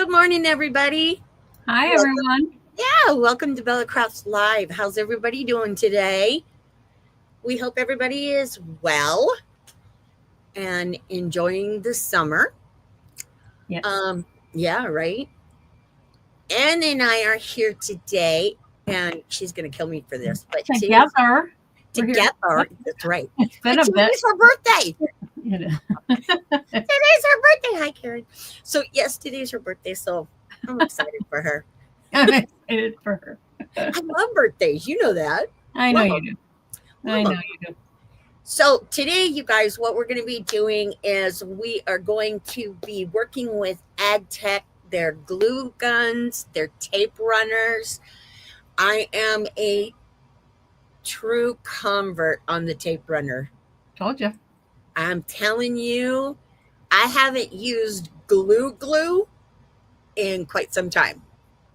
Good morning, everybody. Hi, Welcome. everyone. Yeah, welcome to Bella Crafts Live. How's everybody doing today? We hope everybody is well and enjoying the summer. Yes. Um, yeah, right. Anne and I are here today, and she's going to kill me for this, but Together. We're here. together. That's right. It's been But a bit. today's her birthday. It is. Today's her birthday. Hi, Karen. So yes, today's her birthday. So I'm excited for her. I'm excited for her. I love birthdays. You know that. I know Love 'em. you do. I know you do. So today, you guys, what we're going to be doing is we are going to be working with AdTech, their glue guns, their tape runners. I am a true convert on the tape runner. Told you. I'm telling you, I haven't used glue in quite some time.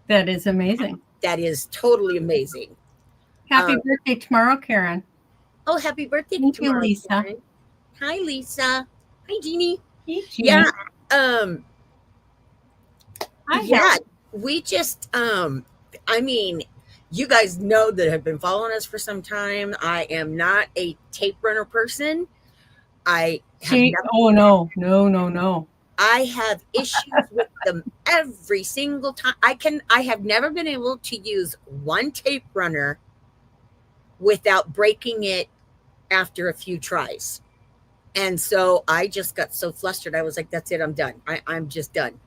That is amazing. That is totally amazing. Happy birthday tomorrow, Karen. Oh, happy birthday Thank tomorrow, you, Lisa. Karen. Hi, Lisa. Hi, Jeannie. Hey, Jeannie. Yeah. Hi, Yeah, we just I mean, you guys know that have been following us for some time. I am not a tape runner person. I have Oh no. I have issues with them every single time. I have never been able to use one tape runner without breaking it after a few tries. And so I just got so flustered. I was like, that's it, I'm done. I'm just done.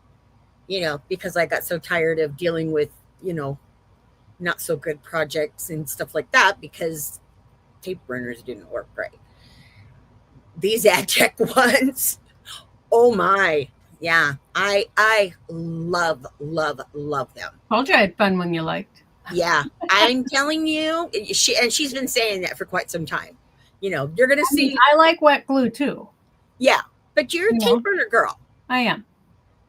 Because I got so tired of dealing with, not so good projects and stuff like that because tape runners didn't work right. These AdTech ones, oh my. Yeah, I love them. Told you I had fun when you liked. Yeah, I'm telling you, she's been saying that for quite some time. You're going to see. I like wet glue too. Yeah, but you're a tape runner girl. I am.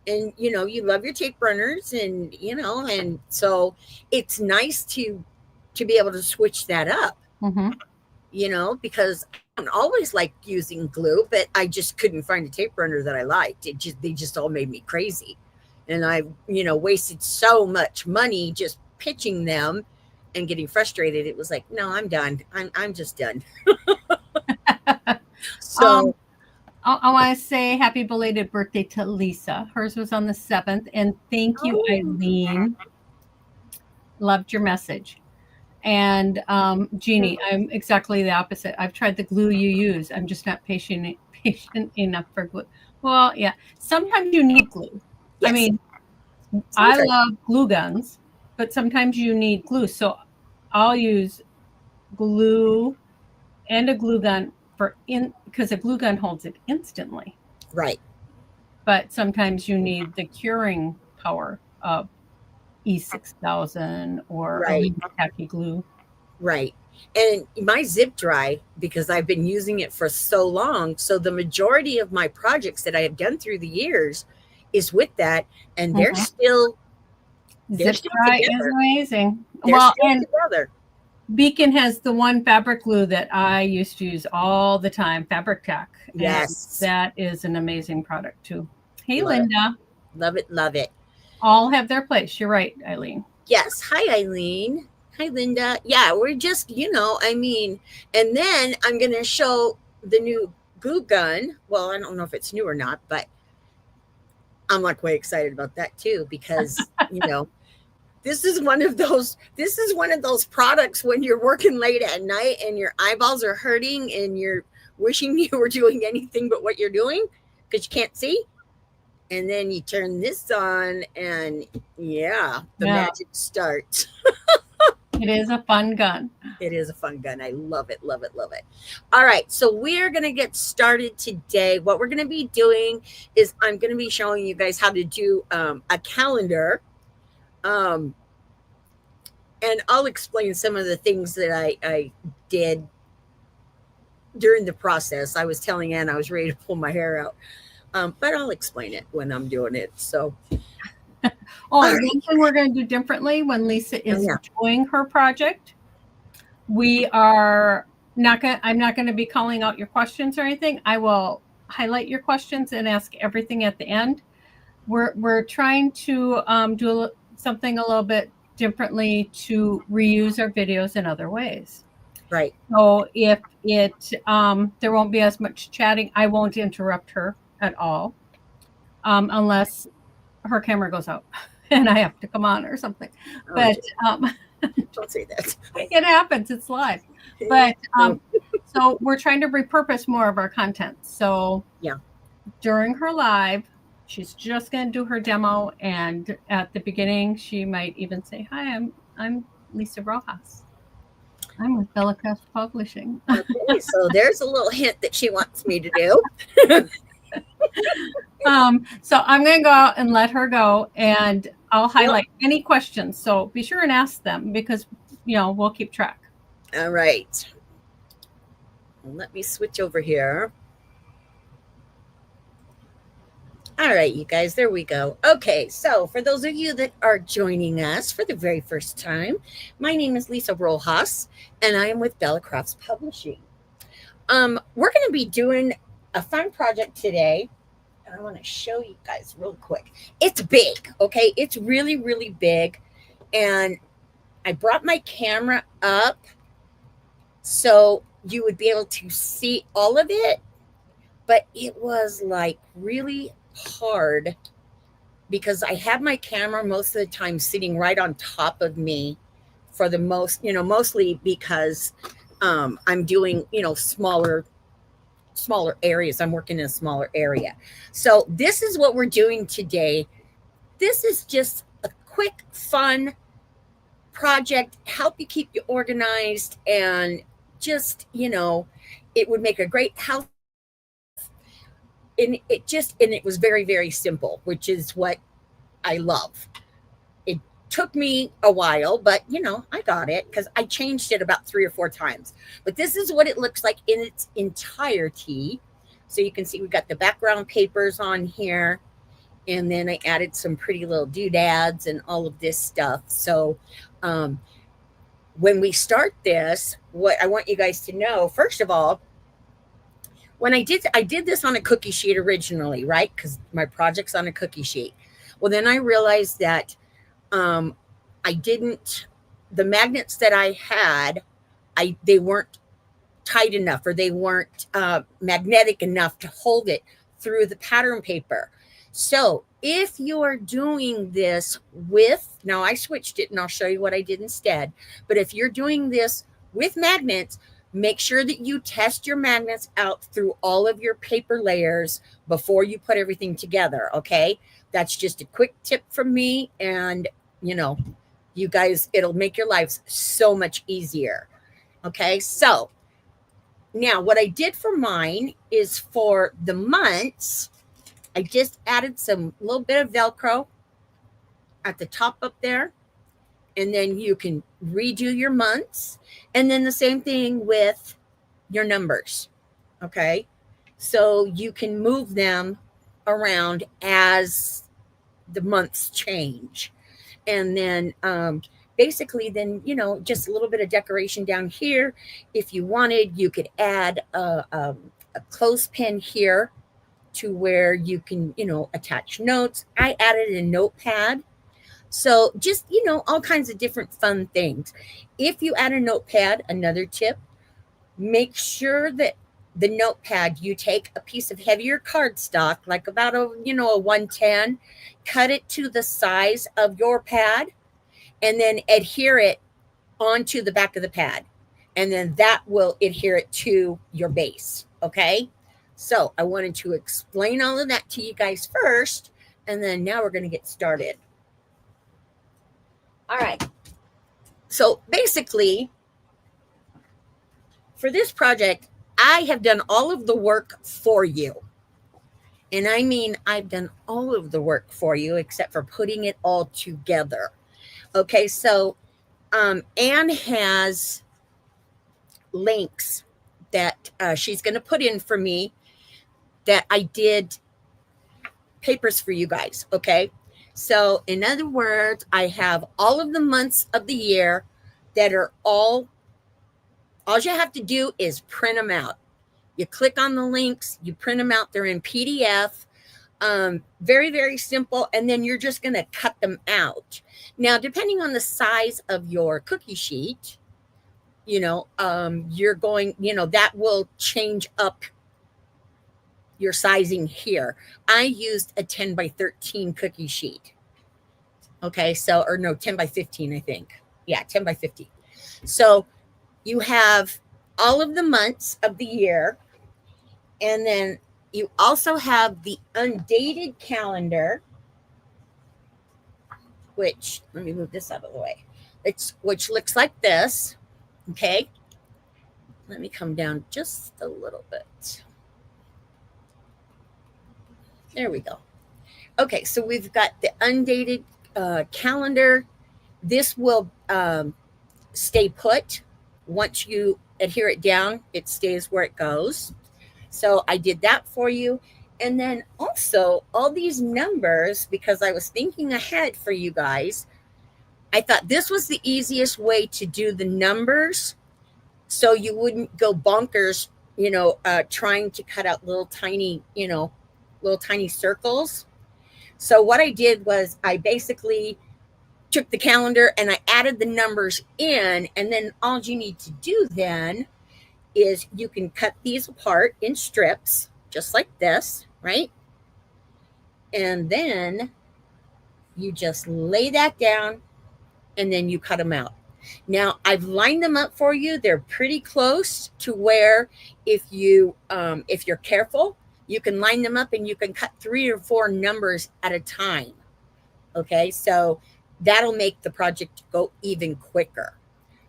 And you love your tape runners, and and so it's nice to be able to switch that up. Because I don't always like using glue, but I just couldn't find a tape runner that I liked. They just all made me crazy, and I wasted so much money just pitching them and getting frustrated. It was like, no, I'm done. I'm just done. So I want to say happy belated birthday to Lisa. Hers was on the 7th. And thank you, Eileen. Loved your message. And Jeannie, I'm exactly the opposite. I've tried the glue you use. I'm just not patient enough for glue. Well, yeah. Sometimes you need glue. Yes. I mean, I love glue guns, but sometimes you need glue. So I'll use glue and a glue gun because a glue gun holds it instantly. Right. But sometimes you need the curing power of E6000 or tacky glue. Right. And my Zip Dry, because I've been using it for so long, so the majority of my projects that I have done through the years is with that, and they're still Zip Dry is amazing. They're still together. Beacon has the one fabric glue that I used to use all the time, Fabric Tack. Yes. That is an amazing product too. Hey, Linda. Love it. All have their place. You're right, Eileen. Yes. Hi, Eileen. Hi, Linda. Yeah, we're just, and then I'm going to show the new glue gun. Well, I don't know if it's new or not, but I'm like way excited about that too, because, this is one of those products when you're working late at night and your eyeballs are hurting and you're wishing you were doing anything but what you're doing because you can't see. And then you turn this on and the magic starts. It is a fun gun. It is a fun gun. I love it. All right. So we're going to get started today. What we're going to be doing is I'm going to be showing you guys how to do a calendar. And I'll explain some of the things that I did during the process. I was telling Ann I was ready to pull my hair out. But I'll explain it when I'm doing it. So, one thing we're going to do differently when Lisa is doing her project, I'm not going to be calling out your questions or anything. I will highlight your questions and ask everything at the end. we're trying to do something a little bit differently to reuse our videos in other ways. Right. So if it there won't be as much chatting, I won't interrupt her at all, unless her camera goes out and I have to come on or something. Oh, But don't say that. it happens. It's live. But so we're trying to repurpose more of our content. So yeah, during her live, she's just going to do her demo, and at the beginning, she might even say, "Hi, I'm Lisa Rojas. I'm with Bella Crafts Publishing." okay, so there's a little hint that she wants me to do. So I'm going to go out and let her go, and I'll highlight any questions. So be sure and ask them, because we'll keep track. All right. Let me switch over here. All right, you guys, there we go. Okay, so for those of you that are joining us for the very first time, my name is Lisa Rojas, and I am with Bella Crafts Publishing. We're going to be doing a fun project today, and I want to show you guys real quick. It's big, okay? It's really, really big, and I brought my camera up so you would be able to see all of it, but it was like really hard because I have my camera most of the time sitting right on top of me for the most, mostly because I'm doing, smaller areas. I'm working in a smaller area. So this is what we're doing today. This is just a quick, fun project, help you keep you organized, and just, it would make a great house. And it was very, very simple, which is what I love. It took me a while, but I got it because I changed it about 3 or 4 times. But this is what it looks like in its entirety. So you can see we've got the background papers on here. And then I added some pretty little doodads and all of this stuff. So when we start this, what I want you guys to know, first of all, when I did this on a cookie sheet originally, right? Because my project's on a cookie sheet. Well, then I realized that the magnets that I had, they weren't tight enough, or they weren't magnetic enough to hold it through the pattern paper. So if you're doing this now I switched it and I'll show you what I did instead. But if you're doing this with magnets, make sure that you test your magnets out through all of your paper layers before you put everything together. Okay. That's just a quick tip from me. And, you guys, it'll make your lives so much easier. Okay. So now what I did for mine is for the months, I just added some little bit of Velcro at the top up there. And then you can redo your months. And then the same thing with your numbers. Okay. So you can move them around as the months change. And then basically then, just a little bit of decoration down here. If you wanted, you could add a clothespin here to where you can, attach notes. I added a notepad. So just, all kinds of different fun things. If you add a notepad, another tip, make sure that the notepad, you take a piece of heavier cardstock, like about a 110, cut it to the size of your pad, and then adhere it onto the back of the pad. And then that will adhere it to your base. Okay. So I wanted to explain all of that to you guys first, and then now we're going to get started. All right. So basically, for this project, I have done all of the work for you. And I mean, I've done all of the work for you except for putting it all together. Okay, so Anne has links that she's going to put in for me that I did papers for you guys. Okay. So in other words, I have all of the months of the year that are all you have to do is print them out. You click on the links, you print them out. They're in PDF. Very, very simple. And then you're just going to cut them out. Now, depending on the size of your cookie sheet, you're going, that will change up your sizing here. I used a 10 by 13 cookie sheet. Okay, so, or no, 10 by 15, I think. Yeah, 10 by 15. So you have all of the months of the year, and then you also have the undated calendar, which, let me move this out of the way, which looks like this. Okay, let me come down just a little bit. There we go. Okay, so we've got the undated calendar. This will stay put. Once you adhere it down, it stays where it goes. So I did that for you. And then also all these numbers, because I was thinking ahead for you guys, I thought this was the easiest way to do the numbers so you wouldn't go bonkers, trying to cut out little tiny circles. So what I did was I basically took the calendar and I added the numbers in, and then all you need to do then is you can cut these apart in strips, just like this, right? And then you just lay that down and then you cut them out. Now I've lined them up for you. They're pretty close to where if you're careful, you can line them up and you can cut 3 or 4 numbers at a time. Okay, so that'll make the project go even quicker.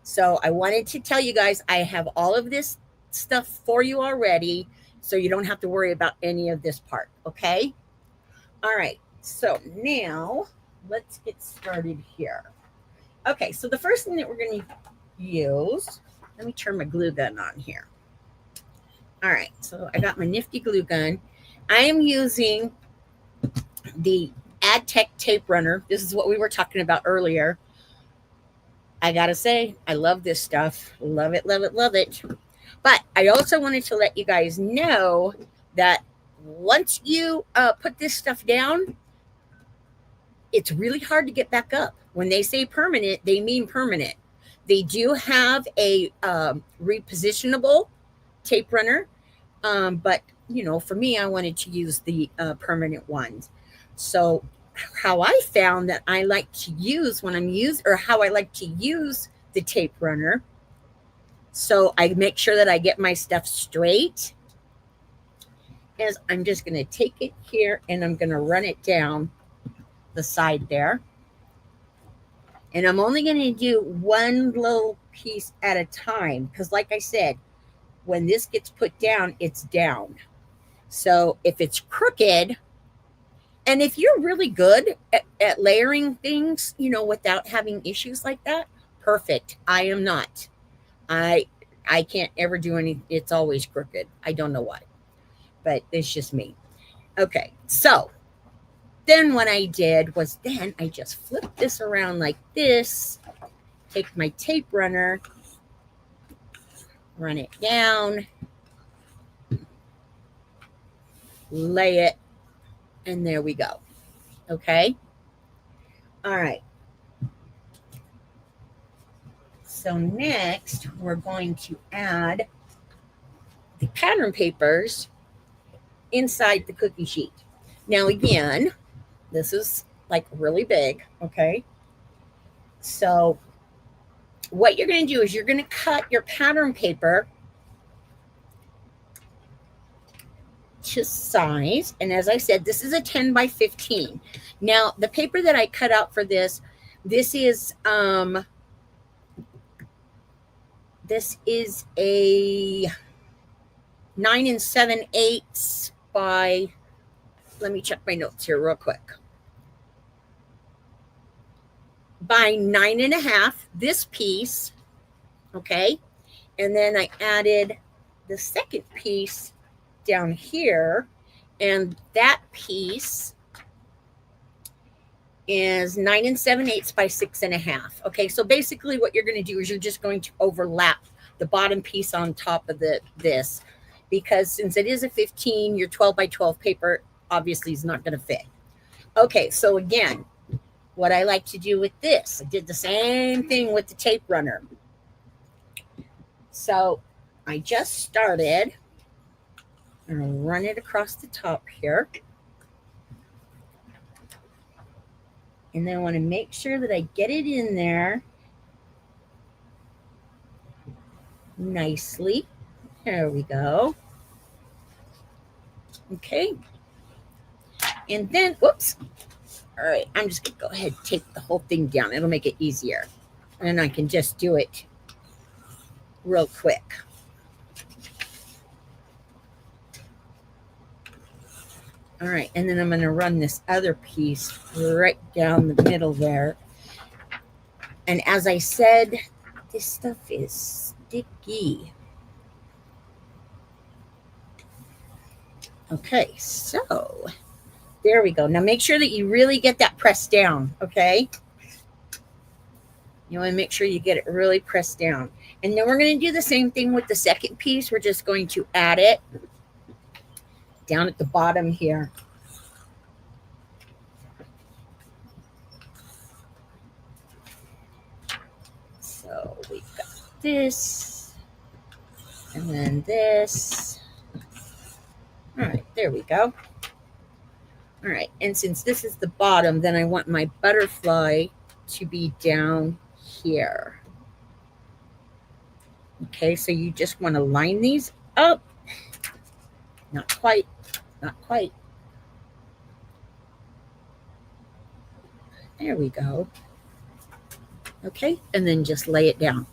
So I wanted to tell you guys, I have all of this stuff for you already, so you don't have to worry about any of this part, okay? All right, so now let's get started here. Okay, so the first thing that we're going to use, let me turn my glue gun on here. All right, so I got my nifty glue gun. I am using the AdTech tape runner. This is what we were talking about earlier. I gotta say, I love this stuff. Love it, love it, love it. But I also wanted to let you guys know that once you put this stuff down, it's really hard to get back up. When they say permanent, they mean permanent. They do have a repositionable tape runner, but for me, I wanted to use the permanent ones. So how I found that I like to use how I like to use the tape runner, so I make sure that I get my stuff straight, is I'm just going to take it here and I'm going to run it down the side there. And I'm only going to do one little piece at a time, because like I said, when this gets put down, it's down. So if it's crooked, and if you're really good at layering things, without having issues like that, perfect. I am not. I can't ever do anything. It's always crooked. I don't know why, but it's just me. Okay, so then what I did was then I just flipped this around like this, take my tape runner, run it down, lay it, and there we go. Okay. All right. So next we're going to add the pattern papers inside the cookie sheet. Now again, this is like really big. Okay. So what you're going to do is you're going to cut your pattern paper to size. And as I said, this is a 10 by 15. Now, the paper that I cut out for this is a 9 7/8 by, let me check my notes here real quick, by 9.5, this piece. Okay. And then I added the second piece down here, and that piece is 9 7/8 by 6.5. Okay, so basically what you're going to do is you're just going to overlap the bottom piece on top of this, because since it is a 15, your 12 by 12 paper obviously is not going to fit. Okay, so again, what I like to do with this, I did the same thing with the tape runner. So I just started. I'm going to run it across the top here. And then I want to make sure that I get it in there nicely. There we go. Okay. And then, whoops. All right, I'm just going to go ahead and tape the whole thing down. It'll make it easier. And I can just do it real quick. All right, and then I'm going to run this other piece right down the middle there. And as I said, this stuff is sticky. Okay, so there we go. Now make sure that you really get that pressed down, okay? You want to make sure you get it really pressed down. And then we're going to do the same thing with the second piece. We're just going to add it down at the bottom here. So we've got this, and then this. All right, there we go. All right, and since this is the bottom, then I want my butterfly to be down here. Okay, so you just want to line these up. Not quite, not quite. There we go. Okay, and then just lay it down.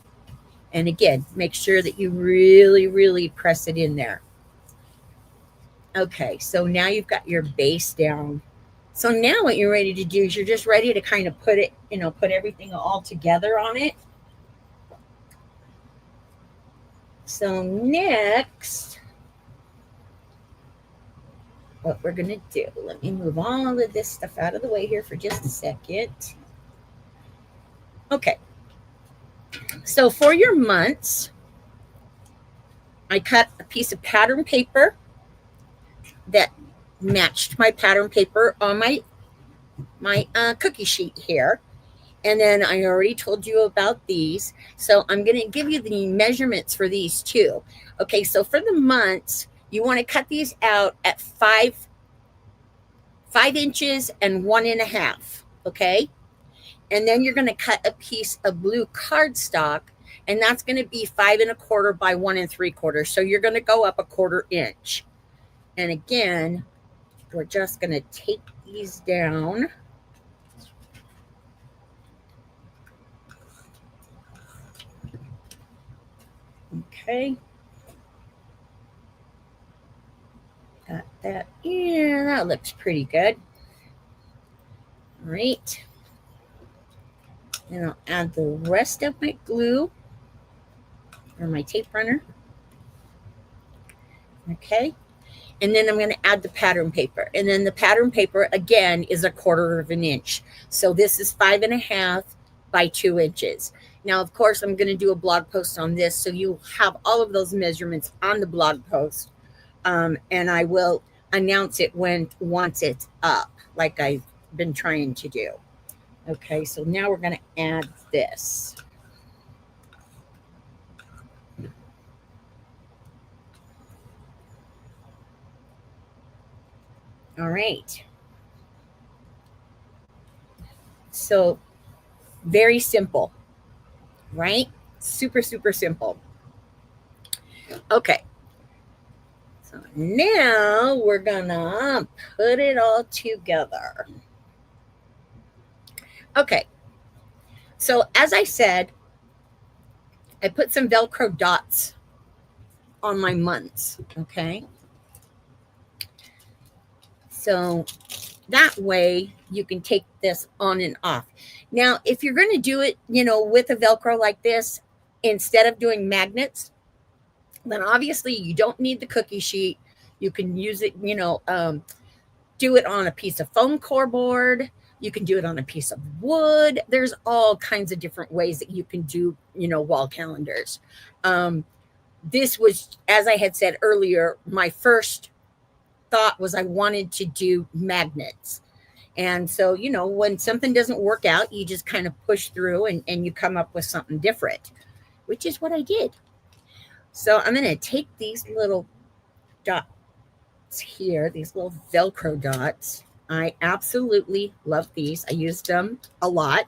And again, make sure that you really, really press it in there. Okay, so now you've got your base down. So now what you're ready to do is you're just ready to kind of put it, put everything all together on it. So next, what we're going to do, let me move all of this stuff out of the way here for just a second. Okay, so for your months, I cut a piece of pattern paper that matched my pattern paper on my cookie sheet here. And then I already told you about these. So I'm going to give you the measurements for these too. Okay, so for the months, you want to cut these out at 5 inches and 1.5. Okay. And then you're going to cut a piece of blue cardstock, and that's going to be 5 1/4 by 1 3/4. So you're going to go up 1/4 inch. And again, we're just going to take these down. Okay. Got that in. That looks pretty good. All right. And I'll add the rest of my glue or my tape runner. Okay. And then I'm going to add the pattern paper. And then the pattern paper, again, is 1/4 inch. So this is 5 1/2 by 2 inches. Now, of course, I'm going to do a blog post on this. So you have all of those measurements on the blog post. And I will announce it once it's up, like I've been trying to do. Okay, so now we're going to add this. All right. So very simple, right? Super, super simple. Okay. So now we're going to put it all together. Okay. So as I said, I put some Velcro dots on my months. Okay. So that way you can take this on and off. Now, if you're going to do it, with a Velcro like this, instead of doing magnets, then obviously you don't need the cookie sheet. You can use it, do it on a piece of foam core board. You can do it on a piece of wood. There's all kinds of different ways that you can do, wall calendars. This was, as I had said earlier, my first thought was I wanted to do magnets. And so, when something doesn't work out, you just kind of push through and you come up with something different, which is what I did. So I'm going to take these little dots here, these little Velcro dots. I absolutely love these. I use them a lot.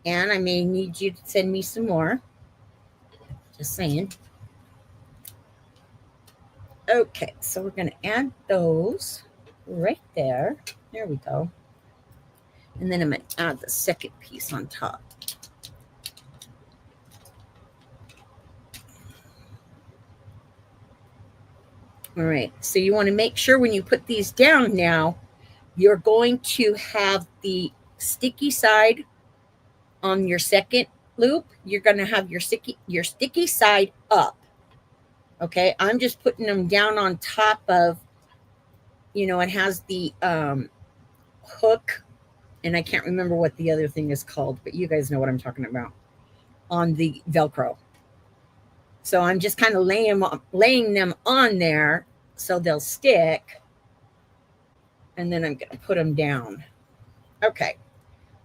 And I may need you to send me some more. Just saying. Okay, so we're going to add those right there. There we go. And then I'm going to add the second piece on top. All right, so you want to make sure when you put these down now, you're going to have the sticky side on your second loop. You're going to have your sticky side up. Okay, I'm just putting them down on top of, it has the hook, and I can't remember what the other thing is called, but you guys know what I'm talking about, on the Velcro. So I'm just kind of laying them on there so they'll stick, and then I'm going to put them down. Okay,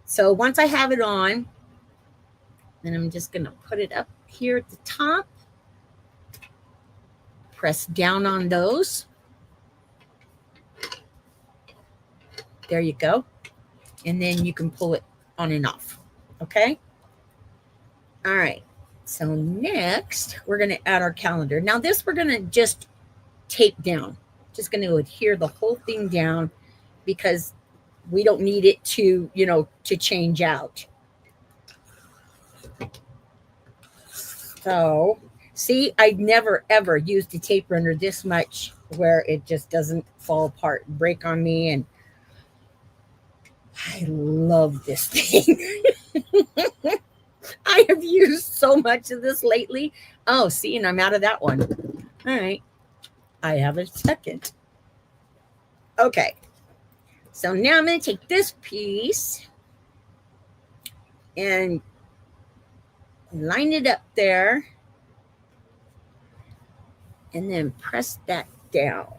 so once I have it on, then I'm just going to put it up here at the top. Press down on those. There you go. And then you can pull it on and off. Okay? All right. So next, we're going to add our calendar. Now this we're going to just tape down. Just going to adhere the whole thing down because we don't need it to, to change out. So, see, I've never, ever used a tape runner this much where it just doesn't fall apart and break on me. And I love this thing. I have used so much of this lately. Oh, see, and I'm out of that one. All right. I have a second. Okay. So now I'm going to take this piece and line it up there. And then press that down.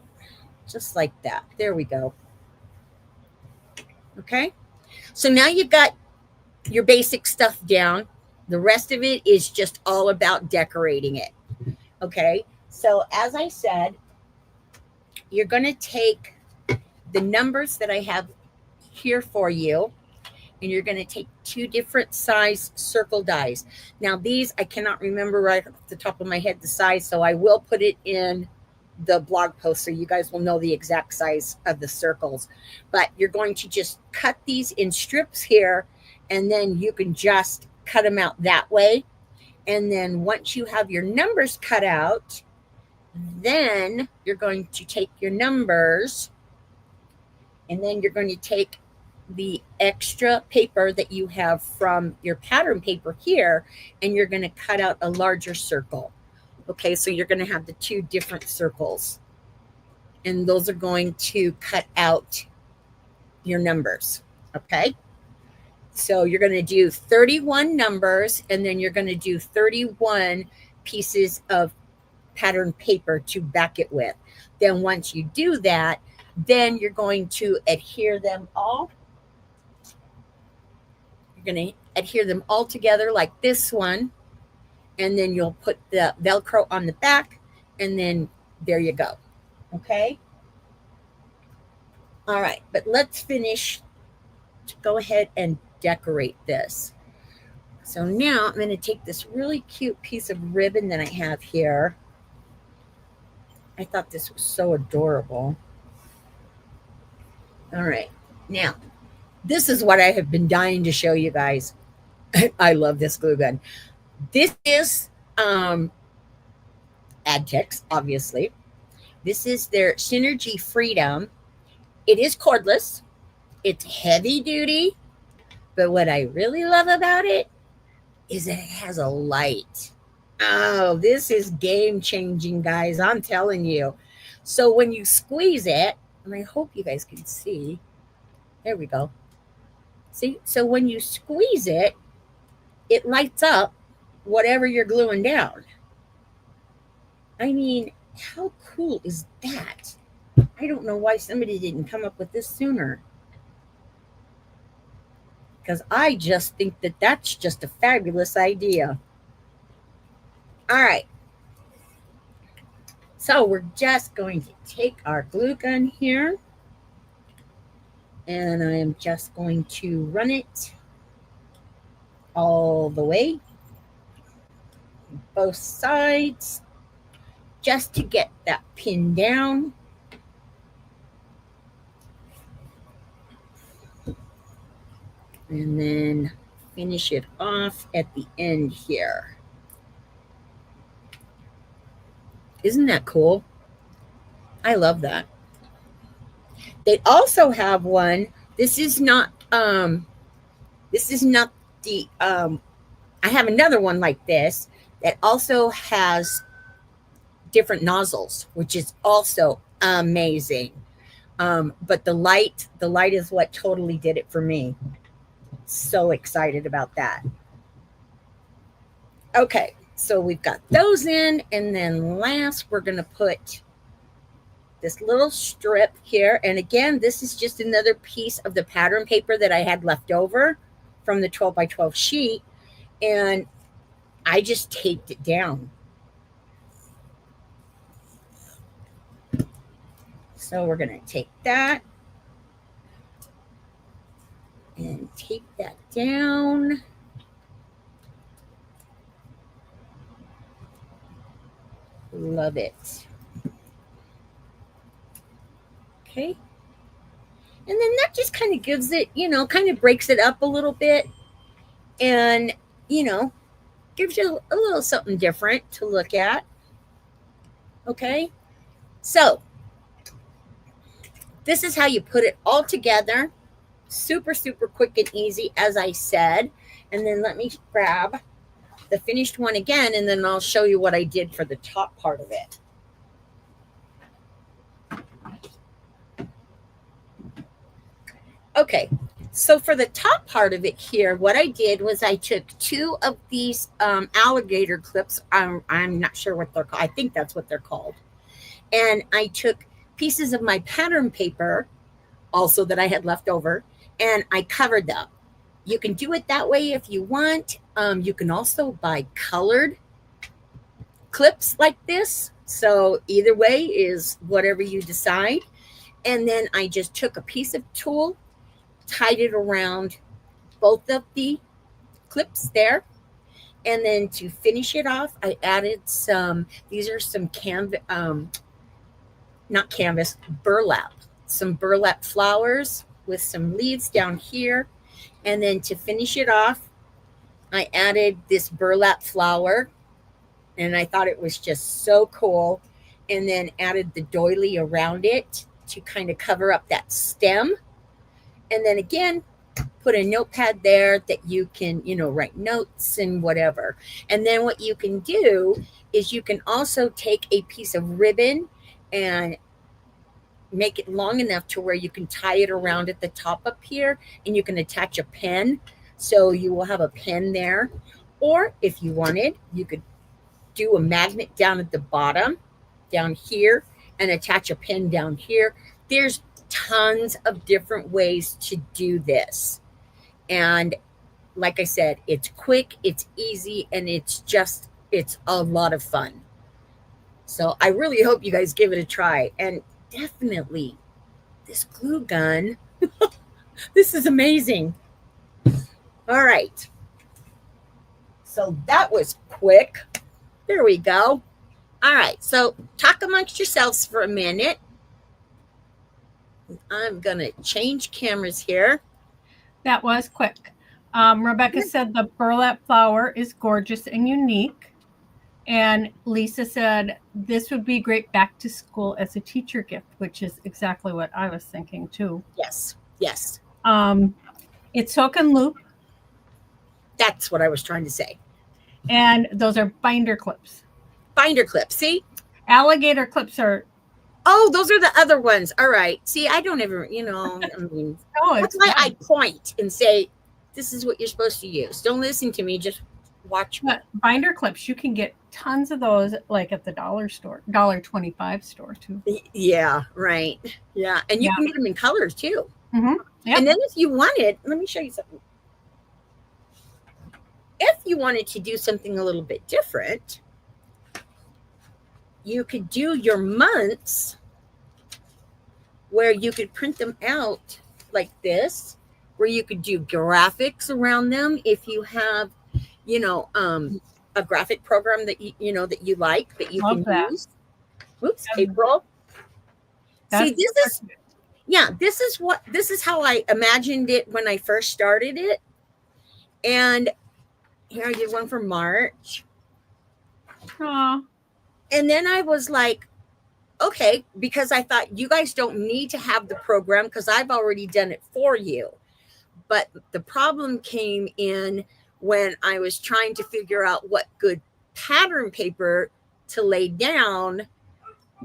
Just like that. There we go. Okay. So now you've got your basic stuff down. The rest of it is just all about decorating it. Okay. So as I said, you're going to take the numbers that I have here for you, and you're going to take 2 different size circle dies. Now these, I cannot remember right off the top of my head the size, so I will put it in the blog post so you guys will know the exact size of the circles. But you're going to just cut these in strips here, and then you can just cut them out that way. And then once you have your numbers cut out, then you're going to take your numbers, and then you're going to take the extra paper that you have from your pattern paper here, and you're going to cut out a larger circle. Okay, so you're going to have the 2 different circles, and those are going to cut out your numbers. Okay, so you're going to do 31 numbers, and then you're going to do 31 pieces of pattern paper to back it with. Then once you do that, then you're going to adhere them all. You're going to adhere them all together like this one, and then you'll put the Velcro on the back, and then there you go. Okay. All right, but let's finish. Go ahead and decorate this. So now I'm going to take this really cute piece of ribbon that I have here. I thought this was so adorable. All right, now this is what I have been dying to show you guys. I love this glue gun. This is Adtex, obviously. This is their Synergy Freedom. It is cordless. It's heavy duty. But what I really love about it is that it has a light. Oh, this is game changing, guys. I'm telling you. So when you squeeze it, and I hope you guys can see. There we go. See? So when you squeeze it, it lights up whatever you're gluing down. I mean, How cool is that? I don't know why somebody didn't come up with this sooner. Because I just think that that's just a fabulous idea. All right. So we're just going to take our glue gun here. And I am just going to run it all the way, both sides, just to get that pin down. And then finish it off at the end here. Isn't that cool? I love that. They also have one. This is not the I have another one like this that also has different nozzles, which is also amazing. But the light is what totally did it for me. So excited about that. Okay, so we've got those in, and then last we're going to put this little strip here. And again, this is just another piece of the pattern paper that I had left over from the 12 by 12 sheet, and I just taped it down. So we're going to take that and tape that down. Love it. Okay. And then that just kind of gives it, kind of breaks it up a little bit and, gives you a little something different to look at. Okay. So this is how you put it all together. Super, super quick and easy, as I said. And then let me grab the finished one again, and then I'll show you what I did for the top part of it. Okay, so for the top part of it here, what I did was I took two of these alligator clips. I'm not sure what they're called. I think that's what they're called. And I took pieces of my pattern paper also that I had left over, and I covered them. You can do it that way if you want. You can also buy colored clips like this. So either way is whatever you decide. And then I just took a piece of tulle, tied it around both of the clips there. And then to finish it off, I added these are some burlap. Some burlap flowers with some leaves down here. And then to finish it off, I added this burlap flower, and I thought it was just so cool. And then added the doily around it to kind of cover up that stem. And then again, put a notepad there that you can, write notes and whatever. And then what you can do is you can also take a piece of ribbon and make it long enough to where you can tie it around at the top up here, and you can attach a pen. So you will have a pen there. Or if you wanted, you could do a magnet down at the bottom, down here, and attach a pen down here. There's tons of different ways to do this. And like I said, it's quick, it's easy, and it's a lot of fun. So I really hope you guys give it a try. And definitely this glue gun. This is amazing. All right. So that was quick. There we go. All right. So talk amongst yourselves for a minute. I'm going to change cameras here. That was quick. Rebecca said the burlap flower is gorgeous and unique. And Lisa said, this would be great back to school as a teacher gift, which is exactly what I was thinking too. Yes. Yes. It's hook and loop. That's what I was trying to say. And those are binder clips. Binder clips. See? Alligator clips are. Oh, those are the other ones. All right. See, I don't ever, that's why I point and say, this is what you're supposed to use. Don't listen to me. Just Watch me. But binder clips, you can get tons of those like at the dollar store, $1.25 store too. Yeah, right. Yeah, and you Yeah. can get them in colors too. Mm-hmm. Yep. And then if you wanted, let me show you something. If you wanted to do something a little bit different, you could do your months where you could print them out like this, where you could do graphics around them if you have, a graphic program that that you like that you Love can that. use. Oops, That's- April. See, That's this is how I imagined it when I first started it. And here I did one for March. Aw. And then I was like, okay, because I thought you guys don't need to have the program because I've already done it for you. But the problem came in when I was trying to figure out what good pattern paper to lay down,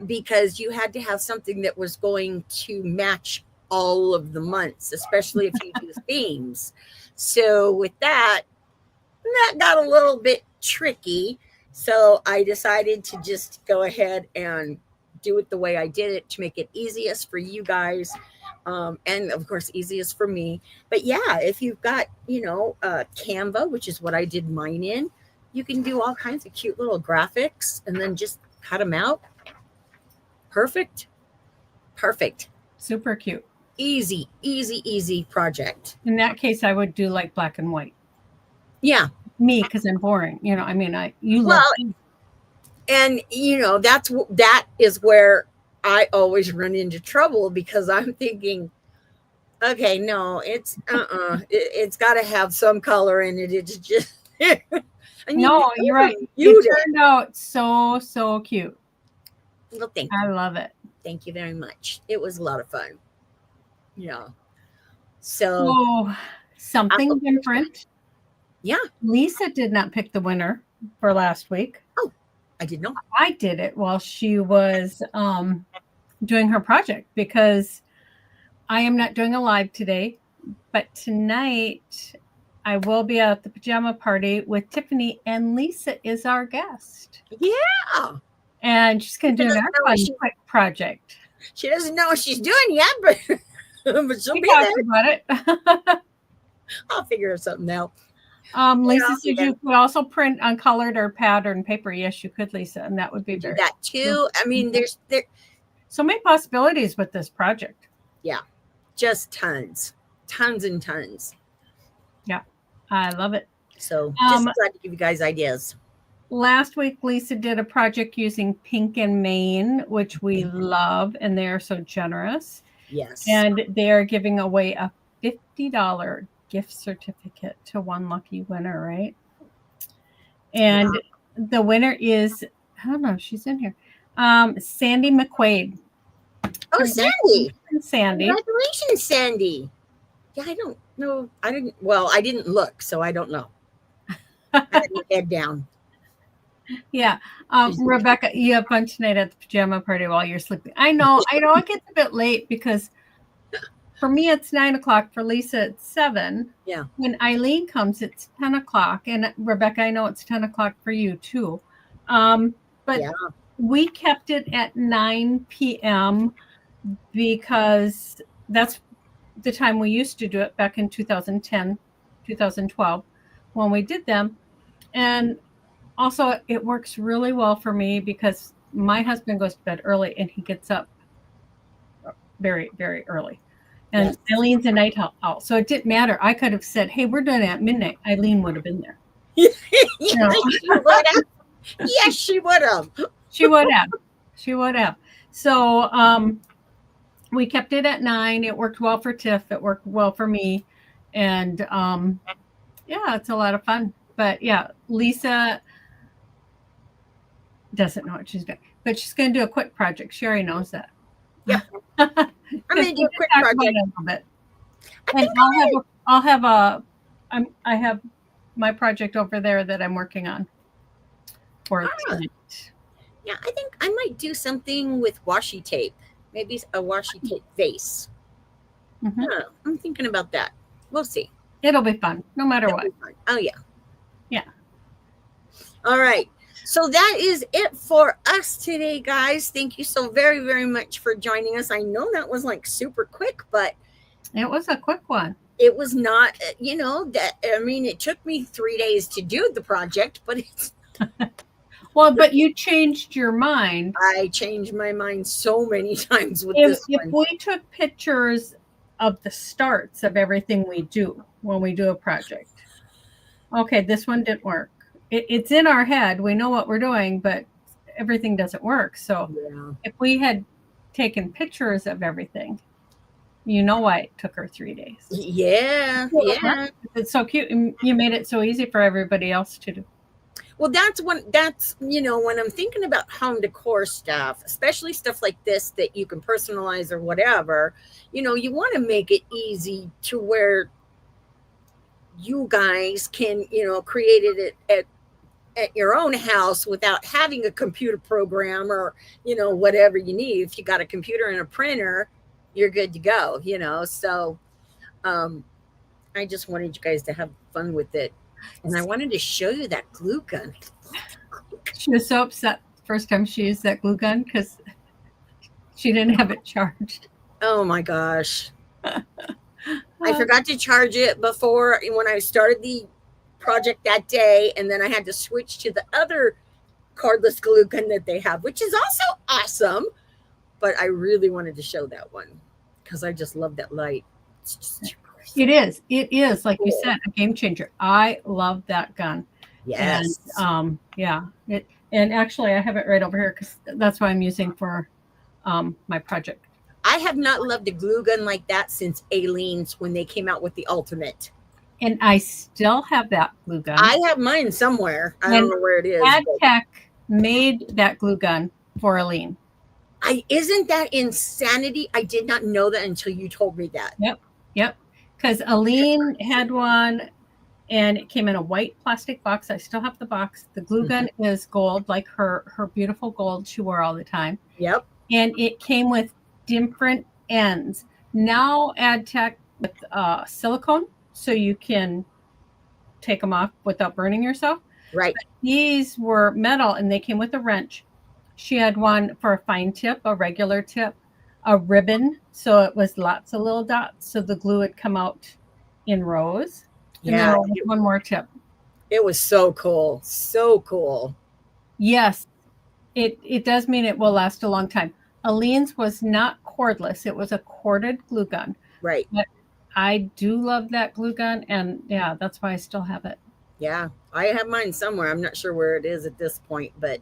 because you had to have something that was going to match all of the months, especially if you do themes. So with that got a little bit tricky. So I decided to just go ahead and do it the way I did it to make it easiest for you guys. And of course, easiest for me. But yeah, if you've got, Canva, which is what I did mine in, you can do all kinds of cute little graphics and then just cut them out. Perfect. Super cute. Easy project. In that case, I would do like black and white. Yeah. Me, because I'm boring. You love. Well, and that is where I always run into trouble, because I'm thinking, okay, no, it's it's got to have some color in it. It's just No, you're right. You turned out so cute. Well, thank I you. love it. Thank you very much. It was a lot of fun. Yeah. So Oh, something different. Yeah. Lisa did not pick the winner for last week. Oh, I did not. I did it while she was doing her project, because I am not doing a live today, but tonight I will be at the pajama party with Tiffany, and Lisa is our guest. Yeah. And she's going to do another fun quick project. She doesn't know what she's doing yet, but she'll be talked there. About it. I'll figure something out. Lisa said you could also print on colored or pattern paper. Yes, you could, Lisa, and that would be Do that too. I mean, there's so many possibilities with this project. Yeah, just tons and tons. Yeah, I love it. So just glad to give you guys ideas. Last week, Lisa did a project using Pink and Maine, which we love, and they are so generous. Yes. And they are giving away a $50 gift certificate to one lucky winner, right? And the winner is, I don't know if she's in here, Sandy McQuaid. Oh, Sandy. Sandy. Congratulations, Sandy. Yeah, I don't know. I didn't look, so I don't know. I had my head down. Yeah. Rebecca, you have fun tonight at the pajama party while you're sleeping. I know it gets a bit late, because for me it's 9 o'clock. For Lisa, it's 7. Yeah. When Eileen comes, it's 10 o'clock. And Rebecca, I know it's 10 o'clock for you too. But we kept it at 9 p.m. because that's the time we used to do it back in 2010, 2012, when we did them. And also, it works really well for me because my husband goes to bed early and he gets up very, very early. And Eileen's a night owl. So it didn't matter. I could have said, hey, we're doing it at midnight. Eileen would have been there. Yes, she would have. She would have. So we kept it at 9. It worked well for Tiff. It worked well for me. And it's a lot of fun. But yeah, Lisa doesn't know what she's doing, but she's going to do a quick project. She already knows that. Yeah. I'm going to do a quick project. A little bit. And I have my project over there that I'm working on for tonight. Yeah, I think I might do something with washi tape. Maybe a washi tape vase. Mm-hmm. I'm thinking about that. We'll see. It'll be fun, no matter what. Oh, yeah. Yeah. All right. So that is it for us today, guys. Thank you so very, very much for joining us. I know that was like super quick, but It was a quick one. it was not, that, I mean, it took me 3 days to do the project, but Well, but you changed your mind. I changed my mind so many times with If this one. we took pictures of the starts of everything we do when we do a project, okay, this one didn't work. It's in our head. We know what we're doing, but everything doesn't work. So Yeah. if we had taken pictures of everything, you know why it took her 3 days. Yeah. It's so cute. You made it so easy for everybody else to do. Well, when I'm thinking about home decor stuff, especially stuff like this that you can personalize or whatever, you want to make it easy to where you guys can, create it at your own house without having a computer program or, whatever you need. If you got a computer and a printer, you're good to go, So I just wanted you guys to have fun with it. And I wanted to show you that glue gun. She was so upset the first time she used that glue gun because she didn't have it charged. Oh my gosh. I forgot to charge it before when I started the project that day. And then I had to switch to the other cordless glue gun that they have, which is also awesome. But I really wanted to show that one because I just love that light. It's just It is like you said, a game changer. I love that gun. yes. And and actually I have it right over here because that's what I'm using for my project. I have not loved a glue gun like that since Aleene's when they came out with the Ultimate. And I still have that glue gun. I have mine somewhere. I don't know where it is. AdTech made that glue gun for Aleene. Isn't that insanity? I did not know that until you told me that. Yep. Because Aleene had one and it came in a white plastic box. I still have the box. The glue gun is gold, like her beautiful gold she wore all the time. Yep. And it came with different ends. Now AdTech with silicone, so you can take them off without burning yourself. Right. But these were metal and they came with a wrench. She had one for a fine tip, a regular tip, a ribbon, so it was lots of little dots, so the glue would come out in rows. And Yeah. there was one more tip. It was so cool. So cool. Yes, it does mean it will last a long time. Aleene's was not cordless. It was a corded glue gun. Right. But I do love that glue gun, and yeah, that's why I still have it. Yeah. I have mine somewhere. I'm not sure where it is at this point, but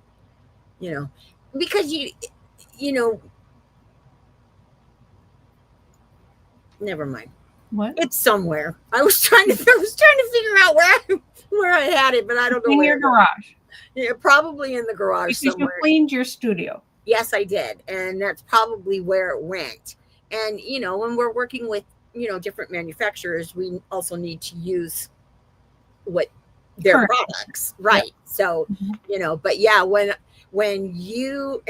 because never mind. What? It's somewhere. I was trying to figure out where I had it, but I don't know In where. your garage. Yeah, probably in the garage Because somewhere. you cleaned your studio. Yes, I did. And that's probably where it went. And, when we're working with, different manufacturers, we also need to use what their Correct. products. Right. Yep. So, but yeah, when you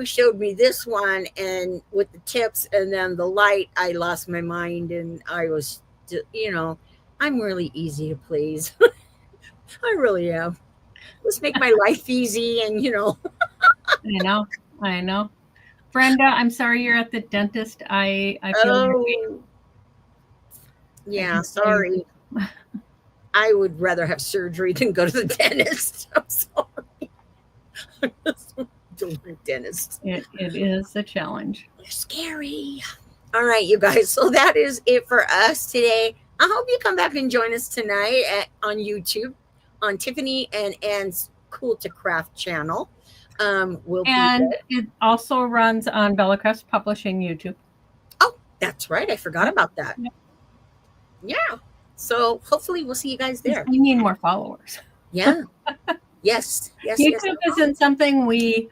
showed me this one and with the tips and then the light, I lost my mind and I was, I'm really easy to please. I really am. Let's make my life easy and, I know. Brenda, I'm sorry you're at the dentist. I feel your pain. Yeah, sorry. I would rather have surgery than go to the dentist. I'm sorry. I just don't like dentists. It is a challenge. They're scary. All right, you guys. So that is it for us today. I hope you come back and join us tonight on YouTube on Tiffany and Anne's Cool to Craft channel. And it also runs on Bellacrest Publishing YouTube. Oh, that's right. I forgot about that. Yeah. So hopefully we'll see you guys there. We need more followers. Yeah. Yes. YouTube isn't something we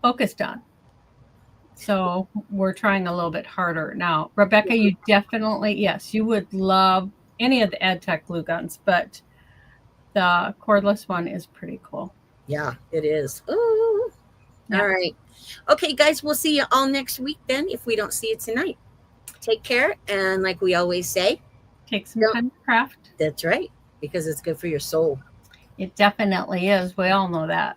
focused on. So we're trying a little bit harder now. Rebecca, you definitely, yes, you would love any of the AdTech glue guns, but the cordless one is pretty cool. Yeah, it is. Ooh. Yeah. All right. Okay, guys, we'll see you all next week then if we don't see you tonight. Take care. And like we always say, take some time to craft. That's right, because it's good for your soul. It definitely is. We all know that.